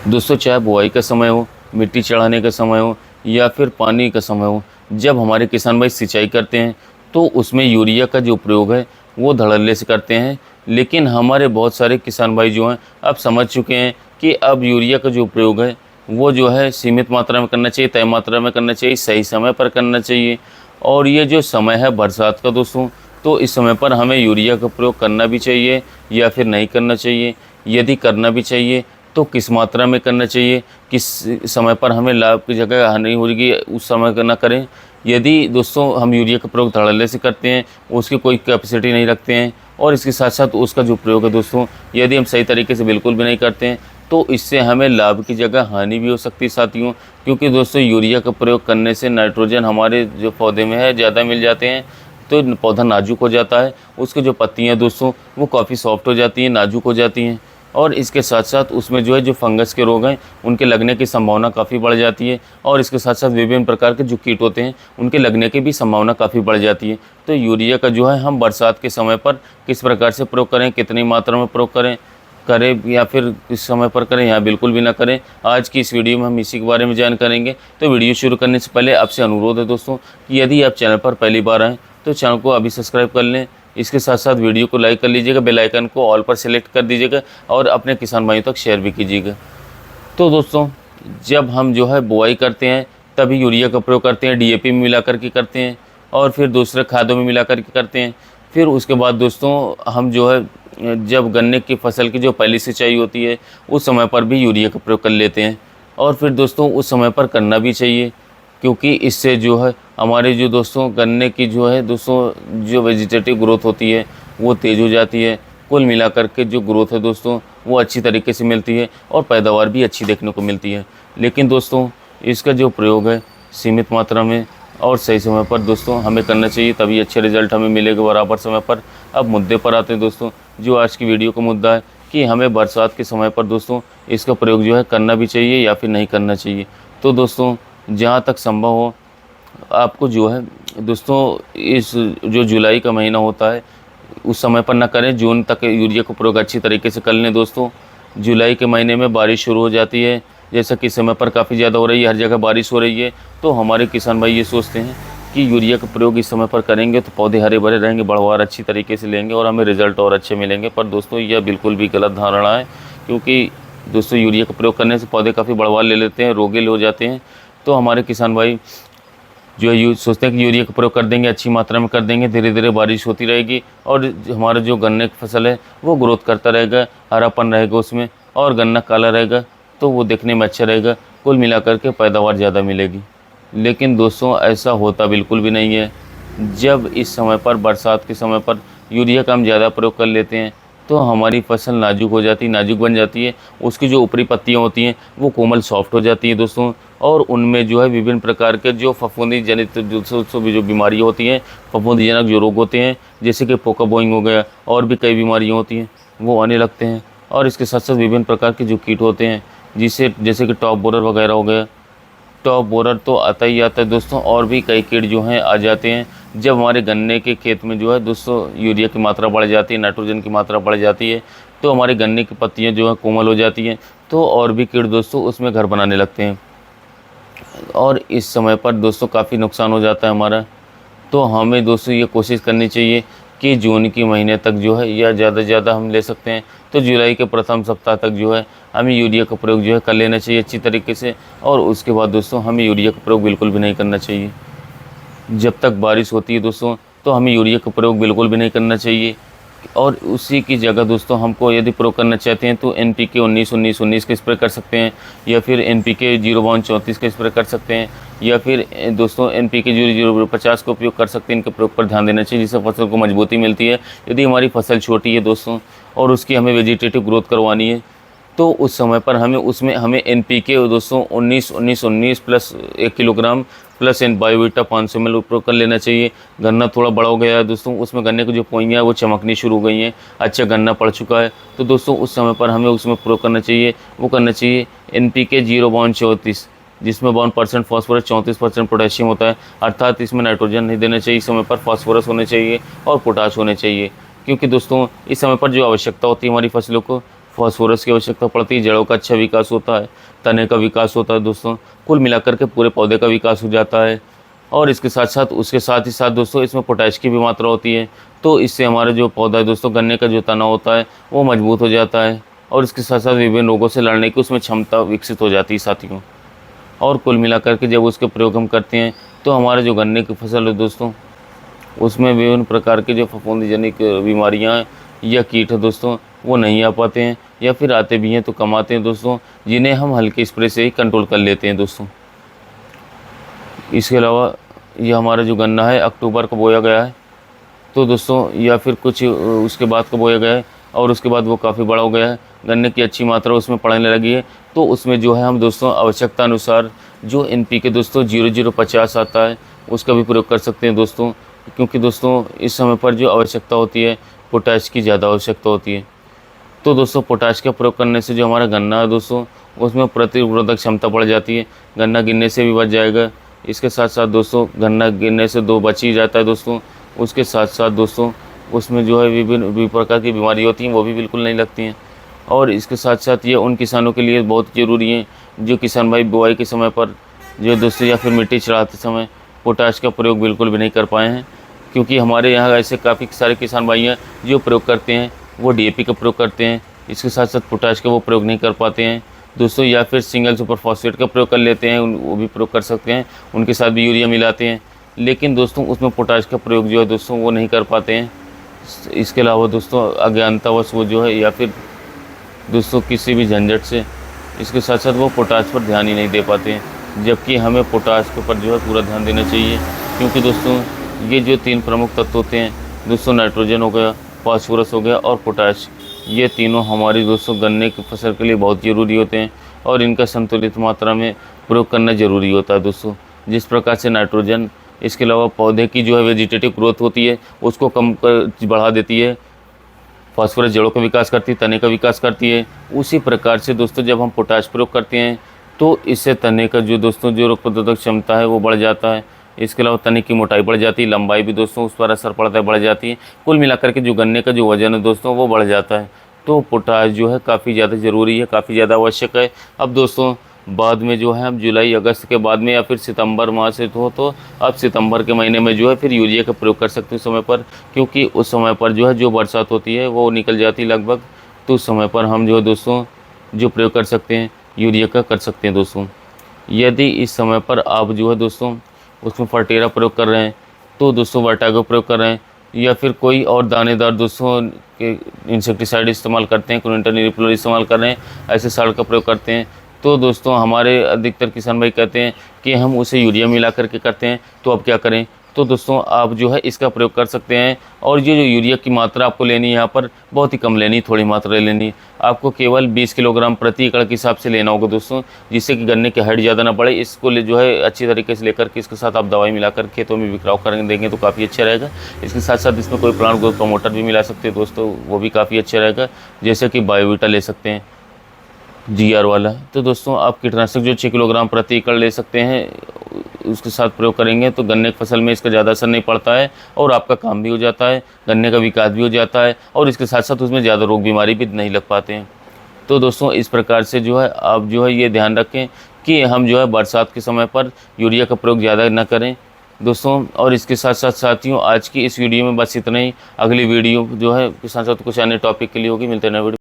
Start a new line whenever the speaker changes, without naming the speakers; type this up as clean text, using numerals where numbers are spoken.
दोस्तों चाहे बुआई का समय हो, मिट्टी चढ़ाने का समय हो या फिर पानी का समय हो, जब हमारे किसान भाई सिंचाई करते हैं तो उसमें यूरिया का जो प्रयोग है वो धड़ल्ले से करते हैं। लेकिन हमारे बहुत सारे किसान भाई जो हैं अब समझ चुके हैं कि अब यूरिया का जो प्रयोग है वो जो है सीमित मात्रा में करना चाहिए, तय मात्रा में करना चाहिए, सही समय पर करना चाहिए। और ये जो समय है बरसात का दोस्तों, तो इस समय पर हमें यूरिया का प्रयोग करना भी चाहिए या फिर नहीं करना चाहिए। यदि करना भी चाहिए तो किस मात्रा में करना चाहिए, किस समय पर हमें लाभ की जगह हानि होगी उस समय का ना करें। यदि दोस्तों हम यूरिया का प्रयोग धड़ल्ले से करते हैं, उसकी कोई कैपेसिटी नहीं रखते हैं, और इसके साथ साथ उसका जो प्रयोग है दोस्तों यदि हम सही तरीके से बिल्कुल भी नहीं करते हैं तो इससे हमें लाभ की जगह हानि भी हो सकती है साथियों। क्योंकि दोस्तों यूरिया का प्रयोग करने से नाइट्रोजन हमारे जो पौधे में है ज़्यादा मिल जाते हैं, तो पौधा नाजुक हो जाता है। उसकी जो पत्तियाँ दोस्तों वो काफ़ी सॉफ्ट हो जाती हैं, नाजुक हो जाती हैं, और इसके साथ साथ उसमें जो है जो फंगस के रोग हैं उनके लगने की संभावना काफ़ी बढ़ जाती है। और इसके साथ साथ विभिन्न प्रकार के जो कीट होते हैं उनके लगने की भी संभावना काफ़ी बढ़ जाती है। तो यूरिया का जो है हम बरसात के समय पर किस प्रकार से प्रयोग करें, कितनी मात्रा में प्रयोग करें या फिर किस समय पर करें, यहाँ बिल्कुल भी ना करें। आज की इस वीडियो में हम इसी के बारे में जान करेंगे। तो वीडियो शुरू करने से पहले आपसे अनुरोध है दोस्तों कि यदि आप चैनल पर पहली बार आएँ तो चैनल को अभी सब्सक्राइब कर लें। इसके साथ साथ वीडियो को लाइक कर लीजिएगा, बेल आइकन को ऑल पर सेलेक्ट कर दीजिएगा और अपने किसान भाइयों तक शेयर भी कीजिएगा। तो दोस्तों जब हम जो है बुआई करते हैं तभी यूरिया का प्रयोग करते हैं, डीएपी में मिला करके करते हैं और फिर दूसरे खादों में मिला करके करते हैं। फिर उसके बाद दोस्तों हम जो है जब गन्ने की फसल की जो पहली सिंचाई होती है उस समय पर भी यूरिया का प्रयोग कर लेते हैं। और फिर दोस्तों उस समय पर करना भी चाहिए, क्योंकि इससे जो है हमारे जो दोस्तों गन्ने की जो है दोस्तों जो वेजिटेटिव ग्रोथ होती है वो तेज़ हो जाती है। कुल मिलाकर के जो ग्रोथ है दोस्तों वो अच्छी तरीके से मिलती है और पैदावार भी अच्छी देखने को मिलती है। लेकिन दोस्तों इसका जो प्रयोग है सीमित मात्रा में और सही समय पर दोस्तों हमें करना चाहिए, तभी अच्छे रिजल्ट हमें मिलेगा बराबर समय पर। अब मुद्दे पर आते हैं दोस्तों, जो आज की वीडियो का मुद्दा है कि हमें बरसात के समय पर दोस्तों इसका प्रयोग जो है करना भी चाहिए या फिर नहीं करना चाहिए। तो दोस्तों जहाँ तक संभव हो आपको जो है दोस्तों इस जो जुलाई का महीना होता है उस समय पर ना करें, जून तक यूरिया का प्रयोग अच्छी तरीके से कर लें दोस्तों। जुलाई के महीने में बारिश शुरू हो जाती है, जैसा कि समय पर काफ़ी ज़्यादा हो रही है, हर जगह बारिश हो रही है। तो हमारे किसान भाई ये सोचते हैं कि यूरिया का प्रयोग इस समय पर करेंगे तो पौधे हरे भरे रहेंगे, बढ़वार अच्छी तरीके से लेंगे और हमें रिजल्ट और अच्छे मिलेंगे। पर दोस्तों यह बिल्कुल भी गलत धारणा है, क्योंकि दोस्तों यूरिया का प्रयोग करने से पौधे काफ़ी बढ़वार ले लेते हैं, रोगे हो जाते हैं। तो हमारे किसान भाई जो है सोचते हैं कि यूरिया का प्रयोग कर देंगे, अच्छी मात्रा में कर देंगे, धीरे धीरे बारिश होती रहेगी और हमारा जो गन्ने की फसल है वो ग्रोथ करता रहेगा, हरापन रहेगा उसमें और गन्ना काला रहेगा तो वो देखने में अच्छा रहेगा, कुल मिलाकर के पैदावार ज़्यादा मिलेगी। लेकिन दोस्तों ऐसा होता बिल्कुल भी नहीं है। जब इस समय पर बरसात के समय पर यूरिया का हम ज़्यादा प्रयोग कर लेते हैं तो हमारी फसल नाजुक हो जाती है, नाजुक बन जाती है। उसकी जो ऊपरी पत्तियाँ होती हैं वो कोमल सॉफ्ट हो जाती हैं दोस्तों, और उनमें जो है विभिन्न प्रकार के जो फफूंदी जनित जो बीमारियाँ होती हैं, फफूंदी जनक जो रोग होते हैं जैसे कि पोका बोइंग हो गया और भी कई बीमारियाँ होती हैं वो आने लगते हैं। और इसके साथ साथ विभिन्न प्रकार के जो कीट होते हैं जिससे जैसे कि टॉप बोरर वगैरह हो गया, टॉप बोरर तो आता ही आता है दोस्तों, और भी कई कीट जो हैं आ जाते हैं। जब हमारे गन्ने के खेत में जो है दोस्तों यूरिया की मात्रा बढ़ जाती है, नाइट्रोजन की मात्रा बढ़ जाती है, तो हमारे गन्ने की पत्तियां जो है कोमल हो जाती हैं, तो और भी कीट दोस्तों उसमें घर बनाने लगते हैं और इस समय पर दोस्तों काफ़ी नुकसान हो जाता है हमारा। तो हमें दोस्तों ये कोशिश करनी चाहिए कि जून के महीने तक जो है या ज़्यादा से ज़्यादा हम ले सकते हैं तो जुलाई के प्रथम सप्ताह तक जो है हमें यूरिया का प्रयोग जो है कर लेना चाहिए अच्छी तरीके से। और उसके बाद दोस्तों हमें यूरिया का प्रयोग बिल्कुल भी नहीं करना चाहिए। जब तक बारिश होती है दोस्तों तो हमें यूरिया का प्रयोग बिल्कुल भी नहीं करना चाहिए, और उसी की जगह दोस्तों हमको यदि प्रयोग करना चाहते हैं तो NPK 19-19-19 का स्प्रे कर सकते हैं, या फिर NPK 0-34 का स्प्रे कर सकते हैं, या फिर दोस्तों NPK 0-0-50 का उपयोग कर सकते हैं। इनके प्रयोग पर ध्यान देना चाहिए जिससे फसल को मजबूती मिलती है। यदि हमारी फसल छोटी है दोस्तों और उसकी हमें वेजिटेटिव ग्रोथ करवानी है तो उस समय पर हमें NPK दोस्तों 19-19-19 प्लस 1 किलोग्राम प्लस बायोवीटा 500 ml उपयोग कर लेना चाहिए। गन्ना थोड़ा बड़ा हो गया है दोस्तों, उसमें गन्ने की जो पोइयाँ है वो चमकनी शुरू हो गई हैं, अच्छा गन्ना पड़ चुका है, तो दोस्तों उस समय पर हमें उसमें प्रयोग करना चाहिए, वो करना चाहिए NPK 0-34, जिसमें 1% फॉस्फोरस 34% पोटेशियम होता है। अर्थात इसमें नाइट्रोजन नहीं देना चाहिए, इस समय पर फॉस्फोरस होने चाहिए और पोटाश होने चाहिए, क्योंकि दोस्तों इस समय पर जो आवश्यकता होती है हमारी फसलों को फास्फोरस की आवश्यकता पड़ती है, जड़ों का अच्छा विकास होता है, तने का विकास होता है दोस्तों, कुल मिलाकर के पूरे पौधे का विकास हो जाता है। और इसके साथ साथ उसके साथ ही साथ दोस्तों इसमें पोटैश की भी मात्रा होती है, तो इससे हमारा जो पौधा है दोस्तों, गन्ने का जो तना होता है वो मजबूत हो जाता है, और इसके साथ साथ विभिन्न रोगों से लड़ने की उसमें क्षमता विकसित हो जाती है साथियों। और कुल मिलाकर के जब उसके प्रयोग हम करते हैं तो हमारे जो गन्ने की फसल है दोस्तों, उसमें विभिन्न प्रकार के जो फफूंदीजनित बीमारियां हैं या कीट है दोस्तों, वो नहीं आ पाते हैं, या फिर आते भी हैं तो कम आते हैं दोस्तों, जिन्हें हम हल्के स्प्रे से ही कंट्रोल कर लेते हैं दोस्तों। इसके अलावा ये हमारा जो गन्ना है अक्टूबर को बोया गया है, तो दोस्तों या फिर कुछ उसके बाद का बोया गया है, और उसके बाद वो काफ़ी बड़ा हो गया है, गन्ने की अच्छी मात्रा उसमें पड़ने लगी है, तो उसमें जो है हम दोस्तों आवश्यकता अनुसार जो NPK दोस्तों 0050 आता है उसका भी प्रयोग कर सकते हैं दोस्तों, क्योंकि दोस्तों इस समय पर जो आवश्यकता होती है पोटैश की ज़्यादा आवश्यकता होती है। तो दोस्तों पोटैश का प्रयोग करने से जो हमारा गन्ना है दोस्तों, उसमें प्रतिरोधक क्षमता बढ़ जाती है, गन्ना गिरने से भी बच जाएगा। इसके साथ साथ दोस्तों गन्ना गिरने से दो बच ही जाता है दोस्तों, उसके साथ साथ दोस्तों उसमें जो है विभिन्न प्रकार की बीमारी होती हैं वो भी बिल्कुल नहीं लगती हैं। और इसके साथ साथ ये उन किसानों के लिए बहुत ज़रूरी है जो किसान भाई बुआई के समय पर जो दोस्तों या फिर मिट्टी चढ़ाते समय पोटाश का प्रयोग बिल्कुल भी नहीं कर पाए हैं, क्योंकि हमारे यहाँ ऐसे काफ़ी सारे किसान भाई हैं जो प्रयोग करते हैं वो DAP का प्रयोग करते हैं, इसके साथ साथ पोटाश का वो प्रयोग नहीं कर पाते हैं दोस्तों, या फिर सिंगल सुपर फॉस्फेट का प्रयोग कर लेते हैं, वो भी प्रयोग कर सकते हैं, उनके साथ भी यूरिया मिलाते हैं, लेकिन दोस्तों उसमें पोटाश का प्रयोग जो है दोस्तों वो नहीं कर पाते हैं। इसके अलावा दोस्तों अज्ञानतावश वो जो है या फिर दोस्तों किसी भी झंझट से इसके साथ साथ वो पोटाश पर ध्यान ही नहीं दे पाते हैं, जबकि हमें पोटाश के ऊपर जो है पूरा ध्यान देना चाहिए, क्योंकि दोस्तों ये जो 3 प्रमुख तत्व होते हैं दोस्तों, नाइट्रोजन हो गया, फास्फोरस हो गया और पोटाश, ये तीनों हमारी दोस्तों गन्ने की फसल के लिए बहुत ज़रूरी होते हैं, और इनका संतुलित मात्रा में प्रयोग करना ज़रूरी होता है दोस्तों। जिस प्रकार से नाइट्रोजन इसके अलावा पौधे की जो है वेजिटेटिव ग्रोथ होती है उसको कम कर बढ़ा देती है, फास्फोरस जड़ों का विकास करती है, तने का विकास करती है, उसी प्रकार से दोस्तों जब हम पोटाश प्रयोग करते हैं तो इससे तने का जो दोस्तों जो रोग प्रतिरोधक क्षमता है वो बढ़ जाता है। इसके अलावा तने की मोटाई बढ़ जाती है, लंबाई भी दोस्तों उस पर असर पड़ता है, बढ़ जाती है, कुल मिलाकर के जो गन्ने का जो वजन है दोस्तों वो बढ़ जाता है। तो पोटाश जो है काफ़ी ज़्यादा ज़रूरी है, काफ़ी ज़्यादा आवश्यक है। अब दोस्तों बाद में जो है हम जुलाई अगस्त के बाद में या फिर सितंबर माह से तो अब सितंबर के महीने में जो है फिर यूरिया का प्रयोग कर सकते हैं समय पर, क्योंकि उस समय पर जो है जो बरसात होती है वो निकल जाती है लगभग, तो उस समय पर हम जो है दोस्तों जो प्रयोग कर सकते हैं यूरिया का कर सकते हैं दोस्तों। यदि इस समय पर आप जो है दोस्तों उसमें फर्टेरा प्रयोग कर रहे हैं तो दोस्तों वर्टागो प्रयोग कर रहे हैं, या फिर कोई और दानेदार दोस्तों के इंसेक्टिसाइड इस्तेमाल करते हैं, क्लोनिट्रानिलिप्रोल इस्तेमाल कर रहे हैं, ऐसे साड़ का प्रयोग करते हैं, तो दोस्तों हमारे अधिकतर किसान भाई कहते हैं कि हम उसे यूरिया मिला करके करते हैं, तो अब क्या करें। तो दोस्तों आप जो है इसका प्रयोग कर सकते हैं, और ये जो यूरिया की मात्रा आपको लेनी है यहाँ पर बहुत ही कम लेनी, थोड़ी मात्रा लेनी है, आपको केवल 20 किलोग्राम प्रति एकड़ के हिसाब से लेना होगा दोस्तों, जिससे कि गन्ने की हाइट ज़्यादा ना बढ़े। इसको जो है अच्छी तरीके से लेकर के इसके साथ आप दवाई मिलाकर खेतों में बिखराव करेंगे देंगे तो काफ़ी अच्छा रहेगा। इसके साथ साथ इसमें कोई प्लांट ग्रोथ प्रमोटर भी मिला सकते हैं दोस्तों, वो भी काफ़ी अच्छा रहेगा, जैसे कि बायोवीटा ले सकते हैं GR वाला। तो दोस्तों आप कीटनाशक जो 6 किलोग्राम प्रति एकड़ ले सकते हैं, उसके साथ प्रयोग करेंगे तो गन्ने की फसल में इसका ज़्यादा असर नहीं पड़ता है, और आपका काम भी हो जाता है, गन्ने का विकास भी हो जाता है, और इसके साथ साथ उसमें ज़्यादा रोग बीमारी भी नहीं लग पाते हैं। तो दोस्तों इस प्रकार से जो है आप जो है ये ध्यान रखें कि हम जो है बरसात के समय पर यूरिया का प्रयोग ज़्यादा ना करें दोस्तों। और इसके साथ साथ साथियों आज की इस वीडियो में बस इतना ही, अगली वीडियो जो है किसान साथ कुछ अन्य टॉपिक के लिए होगी, मिलते हैं नए वीडियो।